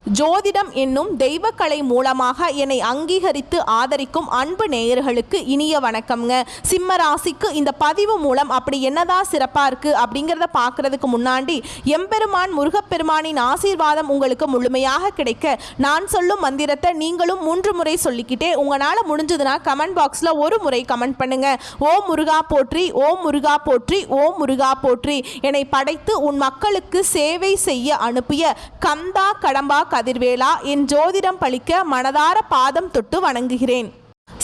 ஜோதிடம் என்னும் தெய்வக்கலை மூலமாக என்னை அங்கீகரித்து ஆதரிக்கும் அன்பு நேயர்களுக்கு இனிய வணக்கம்ங்க. சிம்ம ராசிக்கு இந்த பதிவு மூலம் அப்படி என்னதான் சிறப்பாக இருக்குது அப்படிங்கிறத பார்க்குறதுக்கு முன்னாடி எம்பெருமான் முருகப்பெருமானின் ஆசீர்வாதம் உங்களுக்கு முழுமையாக கிடைக்க நான் சொல்லும் மந்திரத்தை நீங்களும் 3 முறை சொல்லிக்கிட்டே உங்களால் முடிஞ்சதுன்னா கமெண்ட் பாக்ஸில் ஒரு முறை கமெண்ட் பண்ணுங்க. ஓம் முருகா போற்றி, ஓம் முருகா போற்றி, ஓம் முருகா போற்றி. என்னை படைத்து உன் மக்களுக்கு சேவை செய்ய அனுப்பிய கந்தா கடம்பா கதிர்வேலா என் ஜோதிடம் பழிக்க மனதார பாதம் தொட்டு வணங்குகிறேன்.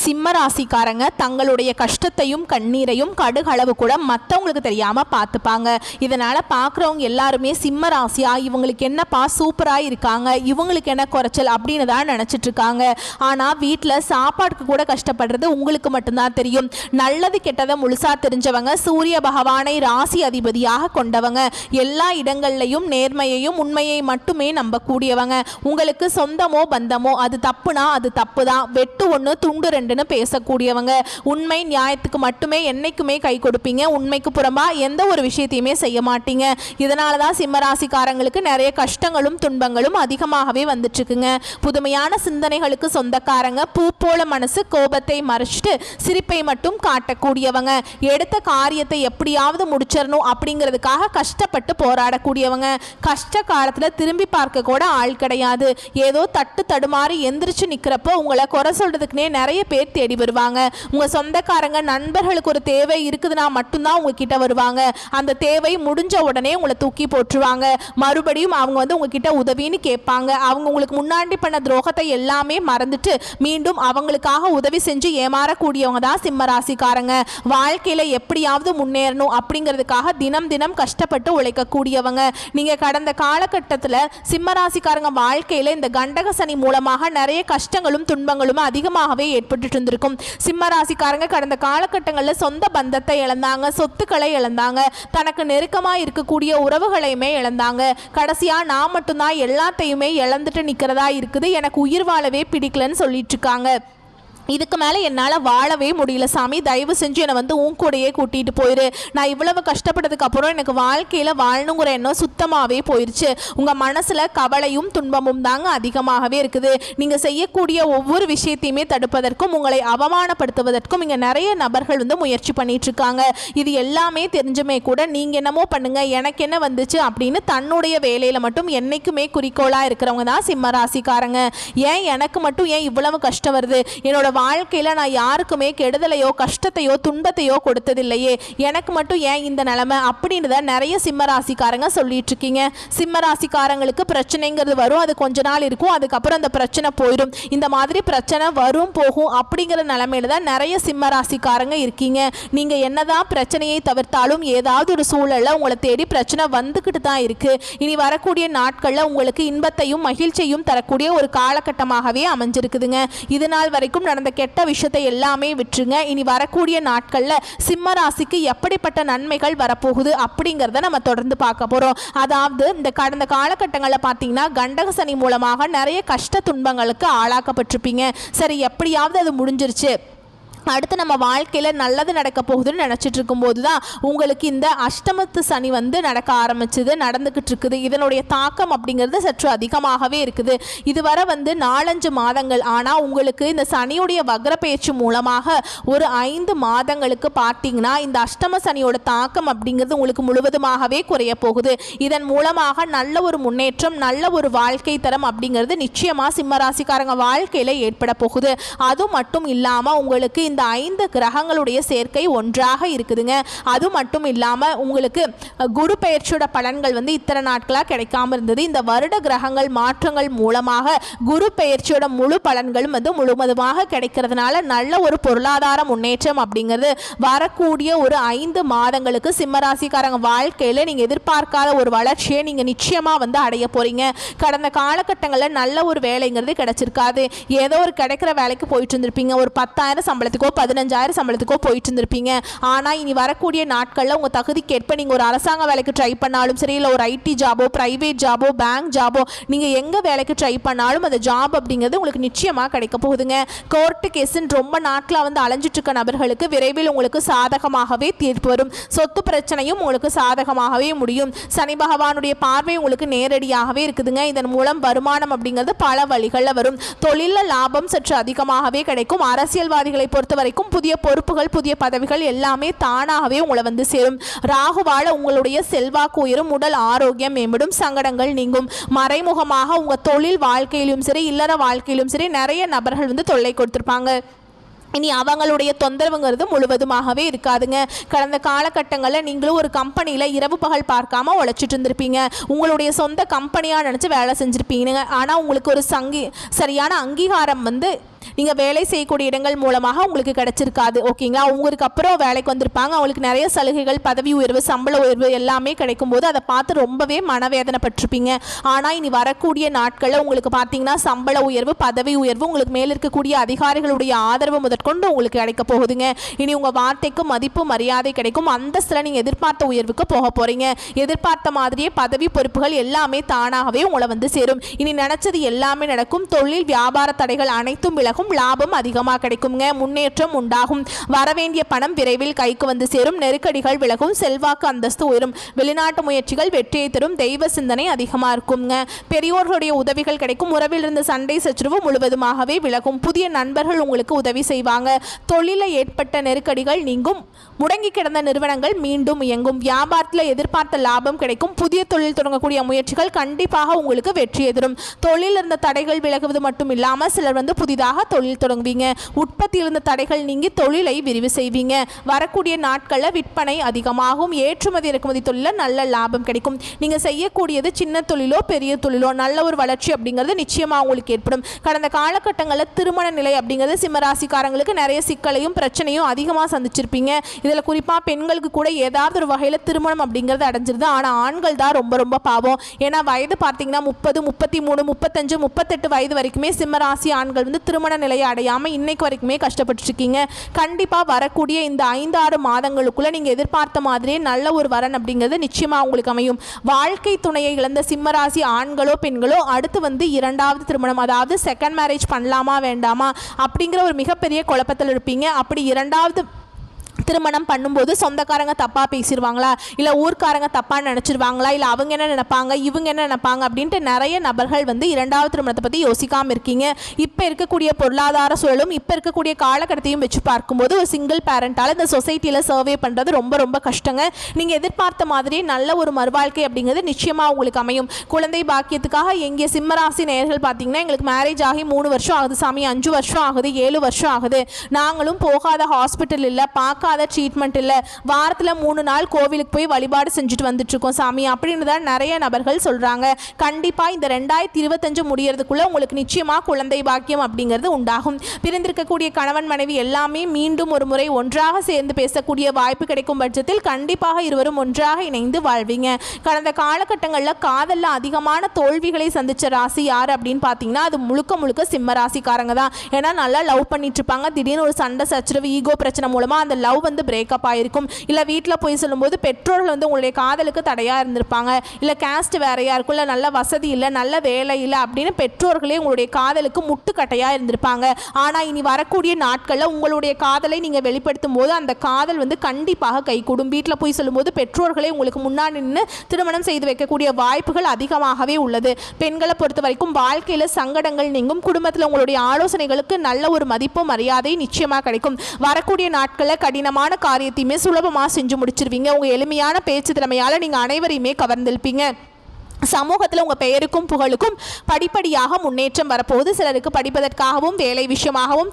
சிம்ம ராசிக்காரங்க தங்களுடைய கஷ்டத்தையும் கண்ணீரையும் கடுகளவு கூட மற்றவங்களுக்கு தெரியாமல் பார்த்துப்பாங்க. இதனால் பார்க்குறவங்க எல்லாருமே சிம்ம ராசியா இவங்களுக்கு என்னப்பா சூப்பராக இருக்காங்க, இவங்களுக்கு என்ன குறைச்சல் அப்படின்னு தான் நினச்சிட்ருக்காங்க. ஆனால் வீட்டில் சாப்பாட்டுக்கு கூட கஷ்டப்படுறது உங்களுக்கு மட்டும்தான் தெரியும். நல்லது கெட்டதை முழுசாக தெரிஞ்சவங்க, சூரிய பகவானை ராசி அதிபதியாக கொண்டவங்க, எல்லா இடங்கள்லையும் நேர்மையையும் உண்மையை மட்டுமே நம்பக்கூடியவங்க. உங்களுக்கு சொந்தமோ பந்தமோ அது தப்புனா அது தப்பு தான், வெட்டு ஒன்று துண்டு ரெண்டுன்னு பேசக்கூடியவங்க. உண்மை நியாயத்துக்கு மட்டுமே என்னைக்குமே கை கொடுப்பீங்க. உண்மைக்கு புறம்பா எந்த ஒரு விஷயத்தையுமே செய்ய மாட்டீங்க. இதனால தான் சிம்மராசிக்காரங்களுக்கு நிறைய கஷ்டங்களும் துன்பங்களும் அதிகமாகவே வந்துட்டு இருக்குங்க. புதுமையான சிந்தனைகளுக்கு சொந்தக்காரங்க, பூ போல மனசு, கோபத்தை மறைச்சிட்டு சிரிப்பை மட்டும் காட்டக்கூடியவங்க, எடுத்த காரியத்தை எப்படியாவது முடிச்சிடணும் அப்படிங்கிறதுக்காக கஷ்டப்பட்டு போராடக்கூடியவங்க, கஷ்ட காலத்தில் திரும்பி பார்க்க கூட ஆள் கிடையாது. ஏதோ தட்டு தடுமாறி எந்திரிச்சு நிற்கிறப்போ உங்களை குறை சொல்றதுக்குனே நிறைய பேர் தேடி வருவாங்க. உங்க சொந்தக்காரங்க நண்பர்களுக்கு ஒரு தேவை இருக்குதுன்னா மட்டும்தான் உங்ககிட்ட வருவாங்க. அந்த தேவை முடிஞ்ச உடனே உங்களை தூக்கி போட்டுருவாங்க. மறுபடியும் அவங்க உங்ககிட்ட உதவின்னு கேட்பாங்க. அவங்க உங்களுக்கு முன்னாடி பண்ண துரோகத்தை எல்லாமே மறந்துட்டு மீண்டும் அவங்களுக்காக உதவி செஞ்சு ஏமாறக்கூடியவங்க தான் சிம்ம ராசிக்காரங்க. வாழ்க்கையில எப்படியாவது முன்னேறணும் அப்படிங்கிறதுக்காக தினம் தினம் கஷ்டப்பட்டு உழைக்கக்கூடியவங்க. நீங்க கடந்த காலகட்டத்தில் சிம்ம ராசிக்காரங்க வாழ்க்கையில இந்த கண்டக சனி மூலமாக நிறைய கஷ்டங்களும் துன்பங்களும் அதிகமாகவே ஏற்பட்டு இருந்திருக்கும். சிம்ம ராசிக்காரங்க கடந்த காலகட்டங்களில் சொந்த பந்தத்தை இழந்தாங்க, சொத்துக்களை இழந்தாங்க, தனக்கு நெருக்கமாக இருக்கக்கூடிய உறவுகளையுமே இழந்தாங்க. கடைசியா நான் மட்டும்தான் எல்லாத்தையுமே இழந்துட்டு நிற்கிறதா இருக்குது, எனக்கு உயிர் வாழவே பிடிக்கலன்னு சொல்லிட்டு இருக்காங்க. இதுக்கு மேலே என்னால் வாழவே முடியல சாமி, தயவு செஞ்சு என்னை உன் கூடையே கூட்டிகிட்டு போயிரு. நான் இவ்வளவு கஷ்டப்பட்டதுக்கு அப்புறம் எனக்கு வாழ்க்கையில் வாழணுங்கிற எண்ணம் சுத்தமாகவே போயிடுச்சு. உங்கள் மனசில் கவலையும் துன்பமும் தாங்க அதிகமாகவே இருக்குது. நீங்கள் செய்யக்கூடிய ஒவ்வொரு விஷயத்தையுமே தடுப்பதற்கும் உங்களை அவமானப்படுத்துவதற்கும் இங்கே நிறைய நபர்கள் முயற்சி பண்ணிகிட்ருக்காங்க. இது எல்லாமே தெரிஞ்சுமே கூட நீங்கள் என்னமோ பண்ணுங்கள், எனக்கு என்ன வந்துச்சு அப்படின்னு தன்னுடைய வேலையில் மட்டும் என்றைக்குமே குறிக்கோளாக இருக்கிறவங்க தான் சிம்ம ராசிக்காரங்க. ஏன் எனக்கு மட்டும் ஏன் இவ்வளவு கஷ்டம் வருது, என்னோட வாழ்க்கையில் நான் யாருக்குமே கெடுதலையோ கஷ்டத்தையோ துன்பத்தையோ கொடுத்ததில்லையே, எனக்கு மட்டும் ஏன் இந்த நிலைமை அப்படின்னு தான் நிறைய சிம்ம ராசிக்காரங்க சொல்லிட்டு இருக்கீங்க. சிம்ம ராசிக்காரங்களுக்கு பிரச்சனைங்கிறது வரும், அது கொஞ்ச நாள் இருக்கும், அதுக்கப்புறம் அந்த பிரச்சனை போயிடும். இந்த மாதிரி பிரச்சனை வரும் போகும் அப்படிங்கிற நிலைமையில தான் நிறைய சிம்ம ராசிக்காரங்க இருக்கீங்க. நீங்க என்னதான் பிரச்சனையை தவிர்த்தாலும் ஏதாவது ஒரு சூழல்ல உங்களை தேடி பிரச்சனை வந்துக்கிட்டு தான் இருக்கு. இனி வரக்கூடிய நாட்கள்ல உங்களுக்கு இன்பத்தையும் மகிழ்ச்சியும் தரக்கூடிய ஒரு காலகட்டமாகவே அமைஞ்சிருக்குதுங்க. இது நாள் வரைக்கும் நடந்த கெட்ட விஷயத்தை எல்லாமே விட்டுருங்க. இனி வரக்கூடிய நாட்கள்ல சிம்ம ராசிக்கு எப்படிப்பட்ட நன்மைகள் வரப்போகுது அப்படிங்கிறத நம்ம தொடர்ந்து பார்க்க போறோம். அதாவது இந்த கடந்த காலகட்டங்களில் பார்த்தீங்கன்னா கண்டக சனி மூலமாக நிறைய கஷ்ட துன்பங்களுக்கு ஆளாக்கப்பட்டிருப்பீங்க. சரி, எப்படியாவது அது முடிஞ்சிருச்சு, அடுத்து நம்ம வாழ்க்கையில் நல்லது நடக்க போகுதுன்னு நினச்சிட்டு இருக்கும்போது தான் உங்களுக்கு இந்த அஷ்டமத்து சனி நடக்க ஆரம்பிச்சது, நடந்துக்கிட்டு இருக்குது. இதனுடைய தாக்கம் அப்படிங்கிறது சற்று அதிகமாகவே இருக்குது. இதுவரை 4-5 மாதங்கள். ஆனால் உங்களுக்கு இந்த சனியுடைய வக்ர பயிற்சி மூலமாக ஒரு 5 மாதங்களுக்கு பார்த்தீங்கன்னா இந்த அஷ்டம சனியோட தாக்கம் அப்படிங்கிறது உங்களுக்கு முழுவதுமாகவே குறைய போகுது. இதன் மூலமாக நல்ல ஒரு முன்னேற்றம், நல்ல ஒரு வாழ்க்கை தரம் அப்படிங்கிறது நிச்சயமாக சிம்மராசிக்காரங்க வாழ்க்கையில் ஏற்பட போகுது. அது மட்டும் இல்லாமல் உங்களுக்கு இந்த 5 கிரகங்களுடைய சேர்க்கை ஒன்றாக இருக்குதுங்க. அது மட்டும் இல்லாமல் உங்களுக்கு குரு பெயர்ச்சியோட பலன்கள் இத்தனை நாட்களாக கிடைக்காம இருந்தது. இந்த வருட கிரகங்கள் மாற்றங்கள் மூலமாக குரு பெயர்ச்சியோட முழு பலன்களும் முழுவதுமாக கிடைக்கிறதுனால நல்ல ஒரு பொருளாதார முன்னேற்றம் அப்படிங்கிறது வரக்கூடிய ஒரு 5 மாதங்களுக்கு சிம்மராசிக்காரங்க வாழ்க்கையில் நீங்கள் எதிர்பார்க்காத ஒரு வளர்ச்சியை நீங்கள் நிச்சயமாக அடைய போறீங்க. கடந்த காலகட்டங்களில் நல்ல ஒரு வேலைங்கிறது கிடைச்சிருக்காது. ஏதோ ஒரு கிடைக்கிற வேலைக்கு போயிட்டு இருந்திருப்பீங்க, ஒரு 10,000 சம்பளத்துக்கு சம்பளத்துக்கோ 15,000 சம்பளத்துக்கோ போயிட்டு இருந்திருப்பீங்க. ஆனால் இனி வரக்கூடிய நாட்களில் உங்கள் தகுதிக்கேற்ப நீங்கள் ஒரு அரசாங்க வேலைக்கு ட்ரை பண்ணாலும் சரி, இல்லை ஒரு ஐடி ஜாபோ, ப்ரைவேட் ஜாபோ, பேங்க் ஜாபோ, நீங்கள் எங்கே வேலைக்கு ட்ரை பண்ணாலும் அந்த ஜாப் அப்படிங்கிறது உங்களுக்கு நிச்சயமாக கிடைக்க போகுதுங்க. கோர்ட்டு கேஸுன்னு ரொம்ப நாட்களாக வந்து அலைஞ்சிட்டு இருக்க நபர்களுக்கு விரைவில் உங்களுக்கு சாதகமாகவே தீர்ப்பு வரும். சொத்து பிரச்சனையும் உங்களுக்கு சாதகமாகவே முடியும். சனி பகவானுடைய பார்வை உங்களுக்கு நேரடியாகவே இருக்குதுங்க. இதன் மூலம் வருமானம் அப்படிங்கிறது பல வழிகளில் வரும். தொழிலில் லாபம் சற்று அதிகமாகவே கிடைக்கும். அரசியல்வாதிகளை பொறுத்த வரைக்கும் புதிய பொறுப்புகள், புதிய பதவிகள் எல்லாமே தானாகவே உங்களை வந்து சேரும். ராகுவால உங்களுடைய செல்வாக்கு உயரும், உடல் ஆரோக்கியம் மேம்படும், சங்கடங்கள் நீங்கும். மறைமுகமாக உங்கள் தொழில் வாழ்க்கையிலும் சரி, இல்லற வாழ்க்கையிலும் சரி நிறைய நபர்கள் வந்து தொல்லை கொடுத்துருப்பாங்க. இனி அவங்களுடைய தொந்தரவுங்கிறது முழுவதுமாகவே இருக்காதுங்க. கடந்த காலகட்டங்களில் நீங்களும் ஒரு கம்பெனியில் இரவு பகல் பார்க்காம உழைச்சிட்டு இருந்திருப்பீங்க. உங்களுடைய சொந்த கம்பெனியாக நினச்சி வேலை செஞ்சுருப்பீங்க. ஆனால் உங்களுக்கு ஒரு சரியான அங்கீகாரம் வந்து நீங்கள் வேலை செய்யக்கூடிய இடங்கள் மூலமாக உங்களுக்கு கிடைச்சிருக்காது. ஓகேங்களா? உங்களுக்கு அப்புறம் வேலைக்கு வந்திருப்பாங்க. அவங்களுக்கு நிறைய சலுகைகள், பதவி உயர்வு, சம்பள உயர்வு எல்லாமே கிடைக்கும் போது அதை பார்த்து ரொம்பவே மனவேதனைப்பட்டிருப்பீங்க. ஆனால் இனி வரக்கூடிய நாட்களில் உங்களுக்கு பார்த்தீங்கன்னா சம்பள உயர்வு, பதவி உயர்வு, உங்களுக்கு மேல் இருக்கக்கூடிய அதிகாரிகளுடைய ஆதரவு முதற்கொண்டு உங்களுக்கு கிடைக்க போகுதுங்க. இனி உங்கள் வார்த்தைக்கு மதிப்பு, மரியாதை கிடைக்கும். அந்தஸ்தில் நீங்கள் எதிர்பார்த்த உயர்வுக்கு போக போகிறீங்க. எதிர்பார்த்த மாதிரியே பதவி பொறுப்புகள் எல்லாமே தானாகவே உங்களை வந்து சேரும். இனி நினச்சது எல்லாமே நடக்கும். தொழில் வியாபார தடைகள் அனைத்தும் விலகும். லாபம் அதிகமாக கிடைக்குங்க. முன்னேற்றம் உண்டாகும். வரவேண்டிய பணம் விரைவில் கைக்கு வந்து சேரும். நெருக்கடிகள் விலகும். செல்வாக்கு அந்தஸ்து உயரும். வெளிநாட்டு முயற்சிகள் வெற்றியை தரும். தெய்வ சிந்தனை அதிகமாக இருக்குங்க. பெரியோர்களுடைய உதவிகள் கிடைக்கும். உறவில் இருந்த சண்டை சச்சரவு முழுவதுமாகவே விலகும். புதிய நண்பர்கள் உங்களுக்கு உதவி செய்வாங்க. தொழிலில் ஏற்பட்ட நெருக்கடிகள் நீங்கும். முடங்கி கிடந்த நிறுவனங்கள் மீண்டும் இயங்கும். வியாபாரத்தில் எதிர்பார்த்த லாபம் கிடைக்கும். புதிய தொழில் தொடங்கக்கூடிய முயற்சிகள் கண்டிப்பாக உங்களுக்கு வெற்றியை தரும். தொழில் இருந்த தடைகள் விலகுவது மட்டும் இல்லாமல் சிலர் வந்து புதிதாக தொழில் தொடங்குவீங்க. உற்பத்தியில் இருந்த தடைகள் நீங்கி தொழிலை விரிவு செய்வீங்க. வரக்கூடிய நாட்களில் விற்பனை அதிகமாகும். ஏற்றுமதி இறக்குமதி தொழிலில் நல்ல லாபம் கிடைக்கும். நீங்கள் செய்யக்கூடியது சின்ன தொழிலோ பெரிய தொழிலோ நல்ல ஒரு வளர்ச்சி அப்படிங்கிறது நிச்சயமாக உங்களுக்கு ஏற்படும். கடந்த காலகட்டங்களில் திருமண நிலை அப்படிங்கிறது சிம்மராசிக்காரங்களுக்கு நிறைய சிக்கலையும் பிரச்சனையும் அதிகமாக சந்திச்சிருப்பீங்க. இதில் குறிப்பாக பெண்களுக்கு கூட ஏதாவது ஒரு வகையில் திருமணம் அப்படிங்கிறது அடைஞ்சிருது. ஆனால் ஆண்கள் தான் ரொம்ப ரொம்ப பாவம். ஏன்னா வயது பார்த்தீங்கன்னா 30, 33, 35, 38 வயது வரைக்குமே சிம்மராசி ஆண்கள் வந்து திருமண நிலையை அடையாமல் இன்னைக்கு வரைக்குமே கஷ்டப்பட்டுருக்கீங்க. கண்டிப்பாக வரக்கூடிய இந்த 5-6 மாதங்களுக்குள்ளே நீங்கள் எதிர்பார்த்த மாதிரியே நல்ல ஒரு வரன் அப்படிங்கிறது நிச்சயமாக உங்களுக்கு அமையும். வாழ்க்கை துணையை இழந்த சிம்மராசி ஆண்களோ பெண்களோ அடுத்து வந்து 2வது திருமணம், அதாவது செகண்ட் மேரேஜ் பண்ணலாமா வேண்டாமா அப்படிங்கிற ஒரு மிகப்பெரிய குழப்பத்தில் இருப்பீங்க. அப்படி 2வது திருமணம் பண்ணும்போது சொந்தக்காரங்க தப்பாக பேசிடுவாங்களா, இல்லை ஊர்க்காரங்க தப்பாக நினச்சிருவாங்களா, இல்லை அவங்க என்ன நினைப்பாங்க, இவங்க என்ன நினைப்பாங்க அப்படின்ட்டு நிறைய நபர்கள் வந்து 2வது திருமணத்தை பற்றி யோசிக்காமல் இருக்கீங்க. இப்போ இருக்கக்கூடிய பொருளாதார சூழலும் இப்போ இருக்கக்கூடிய காலகட்டத்தையும் வச்சு பார்க்கும்போது ஒரு சிங்கிள் பேரண்டால் இந்த சொசைட்டியில் சர்வே பண்ணுறது ரொம்ப ரொம்ப கஷ்டங்க. நீங்கள் எதிர்பார்த்த மாதிரியே நல்ல ஒரு மறுவாழ்க்கை அப்படிங்கிறது நிச்சயமாக உங்களுக்கு அமையும். குழந்தை பாக்கியத்துக்காக எங்கே சிம்மராசி நேயர்கள் பார்த்தீங்கன்னா எங்களுக்கு மேரேஜ் ஆகி 3 வருஷம் ஆகுது சாமி, 5 வருஷம் ஆகுது, 7 வருஷம் ஆகுது, நாங்களும் போகாத ஹாஸ்பிட்டல் இல்லை, பார்க்காத ட்ரீட்மெண்ட் இல்லை, வாரத்தில் 3 நாள் கோவிலுக்கு போய் வழிபாடு செஞ்சுட்டு வந்துட்டு இருக்கோம் சாமி அப்படின்னு தான் நிறைய நபர்கள் சொல்றாங்க. கண்டிப்பாக இந்த 2025 முடியறதுக்குள்ள உங்களுக்கு நிச்சயமாக குழந்தை பாக்கியம் அப்படிங்கிறது உண்டாகும். பிரிந்திருக்கக்கூடிய கணவன் மனைவி எல்லாமே மீண்டும் ஒரு முறை ஒன்றாக சேர்ந்து பேசக்கூடிய வாய்ப்பு கிடைக்கும் பட்சத்தில் கண்டிப்பாக இருவரும் ஒன்றாக இணைந்து வாழ்வீங்க. கடந்த காலகட்டங்களில் காதலில் அதிகமான தோல்விகளை சந்திச்ச ராசி யார் அப்படின்னு பார்த்தீங்கன்னா அது முழுக்க முழுக்க சிம்ம ராசிக்காரங்க தான். ஏன்னா நல்லா லவ் பண்ணிட்டு இருப்பாங்க. திடீர்னு ஒரு சண்டை சச்சரவு, ஈகோ பிரச்சனை மூலமாக அந்த லவ் வந்து பிரேக்கப் ஆயிருக்கும். இல்லை வீட்டில் போய் சொல்லும்போது பெற்றோர்கள் வந்து உங்களுடைய காதலுக்கு தடையாக இருந்திருப்பாங்க. இல்லை கேஸ்ட் வேறையாக இருக்கும், இல்லை நல்ல வசதி இல்லை, நல்ல வேலை இல்லை அப்படின்னு பெற்றோர்களே உங்களுடைய காதலுக்கு முட்டுக்கட்டையாக இருந்திருப்பாங்க. ஆனால் இனி வரக்கூடிய நாட்களில் உங்களுடைய காதலை நீங்கள் வெளிப்படுத்தும் போது அந்த காதல் வந்து கண்டிப்பாக கைகூடும். வீட்டில் போய் சொல்லும்போது பெற்றோர்களே உங்களுக்கு முன்னாடி நின்று திருமணம் செய்து வைக்கக்கூடிய வாய்ப்புகள் அதிகமாகவே உள்ளது. பெண்களை பொறுத்த வரைக்கும் வாழ்க்கையில் சங்கடங்கள் நீங்கும். குடும்பத்தில் உங்களுடைய ஆலோசனைகளுக்கு நல்ல ஒரு மதிப்பு மரியாதை நிச்சயமாக கிடைக்கும். வரக்கூடிய நாட்களில் கடினமான காரியத்தையுமே சுலபமாக செஞ்சு முடிச்சிருவீங்க. உங்கள் எளிமையான பேச்சு திறமையால் நீங்கள் அனைவரையுமே கவர்ந்திருப்பீங்க. சமூகத்தில் உங்கள் பெயருக்கும் புகழுக்கும் படிப்படியாக முன்னேற்றம் வரப்போகுது. சிலருக்கு படிப்பதற்காகவும் வேலை விஷயமாகவும்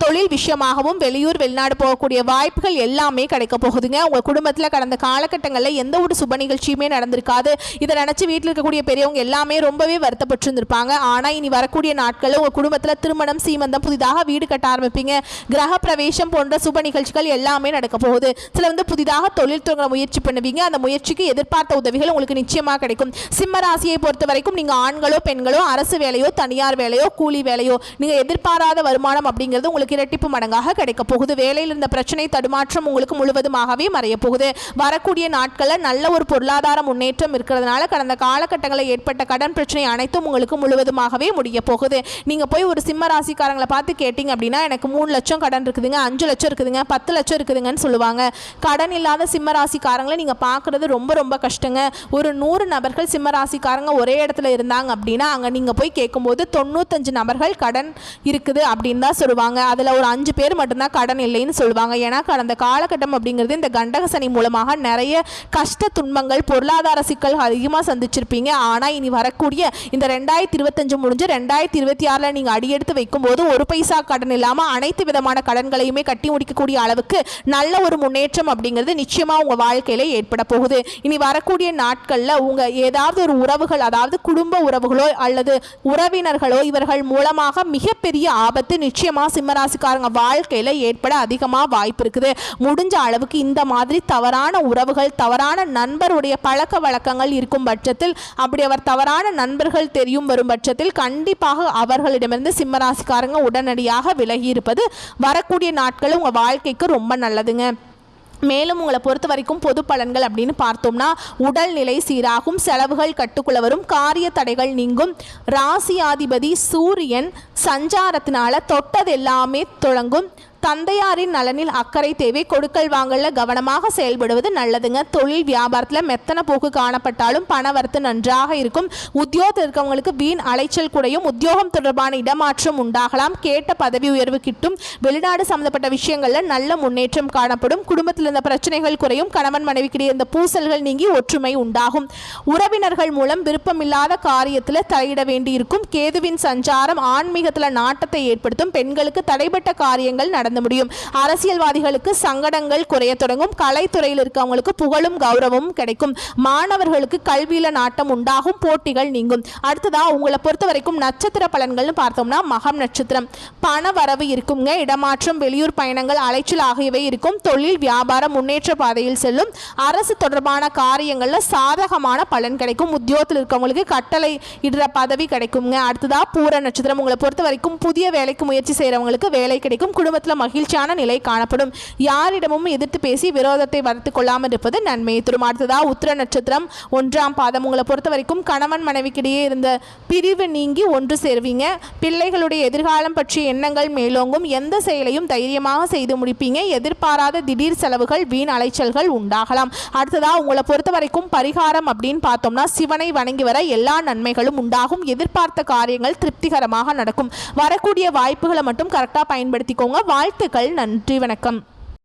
தொழில் விஷயமாகவும் வெளியூர் வெளிநாடு போகக்கூடிய வாய்ப்புகள் எல்லாமே கிடைக்க போகுதுங்க. உங்கள் குடும்பத்தில் கடந்த காலகட்டங்களில் எந்த ஒரு சுப நிகழ்ச்சியுமே நடந்திருக்காது. இதை நினச்சி வீட்டில் இருக்கக்கூடிய பெரியவங்க எல்லாமே ரொம்பவே வருத்தப்பட்டிருந்திருப்பாங்க. ஆனால் இனி வரக்கூடிய நாட்களில் உங்கள் குடும்பத்தில் திருமணம், சீமந்தம், புதிதாக வீடு கட்ட ஆரம்பிப்பீங்க. கிரக பிரவேசம் போன்ற சுப நிகழ்ச்சிகள் எல்லாமே நடக்க போகுது. சில வந்து புதிதாக தொழில் தொடங்க முயற்சி பண்ணுவீங்க. அந்த முயற்சிக்கு எதிர்பார்த்த உதவிகள் உங்களுக்கு நிச்சயமாக கிடைக்கும். சிம்ம ராசியை பொறுத்த வரைக்கும் நீங்கள் ஆண்களோ பெண்களோ அரசு வேலையோ தனியார் வேலையோ கூலி வேலையோ நீங்கள் எதிர்பாராத வருமானம் அப்படிங்கிறது உங்களுக்கு இரட்டிப்பு மடங்காக கிடைக்க போகுது. வேலையில் இருந்த பிரச்சனை தடுமாற்றம் உங்களுக்கு முழுவதுமாகவே மறைய போகுது. வரக்கூடிய நாட்களில் நல்ல ஒரு பொருளாதார முன்னேற்றம் இருக்கிறதுனால கடந்த காலகட்டங்களில் ஏற்பட்ட கடன் பிரச்சனை அனைத்தும் உங்களுக்கு முழுவதுமாகவே முடிய போகுது. நீங்கள் போய் ஒரு சிம்ம ராசிக்காரங்களை பார்த்து கேட்டிங்க அப்படின்னா எனக்கு 3 லட்சம் கடன் இருக்குதுங்க, 5 லட்சம் இருக்குதுங்க, 10 லட்சம் இருக்குதுங்கன்னு சொல்லுவாங்க. கடன் இல்லாத சிம்ம ராசிக்காரங்களை நீங்கள் பார்க்குறது ரொம்ப ரொம்ப கஷ்டங்க. ஒரு 100 நபர்கள் சிம்ம ராசிக்காரங்க ஒரே இடத்துல இருந்தாங்க அப்படின்னா அங்கே நீங்கள் போய் கேட்கும்போது 95 நபர்கள் கடன் இருக்குது அப்படின்னு தான் சொல்லுவாங்க. அதில் ஒரு 5 பேர் மட்டும்தான் கடன் இல்லைன்னு சொல்லுவாங்க. ஏன்னா கடந்த காலகட்டம் அப்படிங்கிறது இந்த கண்டக சனி மூலமாக நிறைய கஷ்ட துன்பங்கள் பொருளாதார சிக்கல் அதிகமாக சந்திச்சிருப்பீங்க. ஆனால் இனி வரக்கூடிய இந்த 2025 முடிஞ்சு 2026 நீங்கள் அடியெடுத்து வைக்கும்போது ஒரு பைசா கடன் இல்லாமல் அனைத்து விதமான கடன்களையுமே கட்டி முடிக்கக்கூடிய அளவுக்கு நல்ல ஒரு முன்னேற்றம் அப்படிங்கிறது நிச்சயமாக உங்கள் வாழ்க்கையில் ஏற்பட போகுது. இனி வரக்கூடிய நாட்களில் உங்கள் ஏதாவது ஒரு உறவுகள், அதாவது குடும்ப உறவுகளோ அல்லது உறவினர்களோ இவர்கள் மூலமாக மிகப்பெரிய ஆபத்து நிச்சயமாக சிம்மராசிக்காரங்க வாழ்க்கையில் ஏற்பட அதிகமாக வாய்ப்பு இருக்குது. முடிஞ்ச அளவுக்கு இந்த மாதிரி தவறான உறவுகள், தவறான நண்பருடைய பழக்க வழக்கங்கள் இருக்கும் பட்சத்தில், அப்படி அவர் தவறான நண்பர்கள் தெரியும் வரும் பட்சத்தில் கண்டிப்பாக அவர்களிடமிருந்து சிம்மராசிக்காரங்க உடனடியாக விலகி இருப்பது வரக்கூடிய நாட்கள் உங்கள் வாழ்க்கைக்கு ரொம்ப நல்லதுங்க. மேலும் உங்களை பொறுத்த வரைக்கும் பொது பலன்கள் அப்படின்னு பார்த்தோம்னா உடல்நிலை சீராகும், செலவுகள் கட்டுக்குள்ள வரும், காரிய தடைகள் நீங்கும், ராசியாதிபதி சூரியன் சஞ்சாரத்தினால தொட்டது எல்லாமே தொடங்கும், தந்தையாரின் நலனில் அக்கறை தேவை, கொடுக்கல் வாங்கல கவனமாக செயல்படுவது நல்லதுங்க. தொழில் வியாபாரத்தில் மெத்தன போக்கு காணப்பட்டாலும் பணவரத்து நன்றாக இருக்கும். உத்தியோகத்தில் இருக்கவங்களுக்கு வீண் அலைச்சல் குறையும், உத்தியோகம் தொடர்பான இடமாற்றம் உண்டாகலாம், கேட்ட பதவி உயர்வு கிட்டும், வெளிநாடு சம்பந்தப்பட்ட விஷயங்களில் நல்ல முன்னேற்றம் காணப்படும், குடும்பத்தில் இருந்த பிரச்சனைகள் குறையும், கணவன் மனைவிக்கிடையே இருந்த பூசல்கள் நீங்கி ஒற்றுமை உண்டாகும், உறவினர்கள் மூலம் விருப்பமில்லாத காரியத்தில் தலையிட வேண்டியிருக்கும். கேதுவின் சஞ்சாரம் ஆன்மீகத்தில் நாட்டத்தை ஏற்படுத்தும், பெண்களுக்கு தடைப்பட்ட காரியங்கள் நடந்து முடியும், அரசியல்வாதிகளுக்கு சங்கடங்கள் குறைய தொடங்கும், கலைத்துறையில் இருக்கவங்களுக்கு புகழும் கௌரவமும் கிடைக்கும், மாணவர்களுக்கு கல்வியில நாட்டம் உண்டாகும், போட்டிகள் நீங்கும். அடுத்ததா உங்களை பொறுத்த வரைக்கும் நட்சத்திர பலன்கள்னு பார்த்தோம்னா மகம் நட்சத்திரம், பண வரவு இருக்குங்க, இடமாற்றம், வெளியூர் பயணங்கள், அலைச்சல் ஆகியவை இருக்கும், தொழில் வியாபாரம் முன்னேற்ற பாதையில் செல்லும், அரசு தொடர்பான காரியங்கள்ல சாதகமான பலன் கிடைக்கும், உத்தியோகத்தில் இருக்கவங்களுக்கு கட்டளை இடுற பதவி கிடைக்குங்க. அடுத்ததா பூர நட்சத்திரம், உங்களை பொறுத்த வரைக்கும் புதிய வேலைக்கு முயற்சி செய்யறவங்களுக்கு வேலை கிடைக்கும், குடும்பத்தில் மகிழ்ச்சியான நிலை காணப்படும், யாரிடமும் எதிர்த்து பேசி விரோதத்தை வளர்த்து கொள்ளாமல் இருப்பது நன்மையை தரும். அடுத்ததா உத்திர நட்சத்திரம் 1ஆம் பாதம், உங்களை பொறுத்த வரைக்கும் கணவன் மனைவிக்கிடையே இருந்த பிரிவு நீங்கி ஒன்று சேர்வீங்க, பிள்ளைகளுடைய எதிர்காலம் பற்றிய எண்ணங்கள் மேலோங்கும், எந்த செயலையும் தைரியமாக செய்து முடிப்பீங்க, எதிர்பாராத திடீர் செலவுகள் வீண் அலைச்சல்கள் உண்டாகலாம். அடுத்ததா உங்களை பொறுத்த வரைக்கும் பரிகாரம் அப்படின்னு பார்த்தோம்னா சிவனை வணங்கி வர எல்லா நன்மைகளும் உண்டாகும், எதிர்பார்த்த காரியங்கள் திருப்திகரமாக நடக்கும், வரக்கூடிய வாய்ப்புகளை மட்டும் கரெக்டாக பயன்படுத்திக்கோங்க. வாழ்த்துக்கள், நன்றி, வணக்கம்.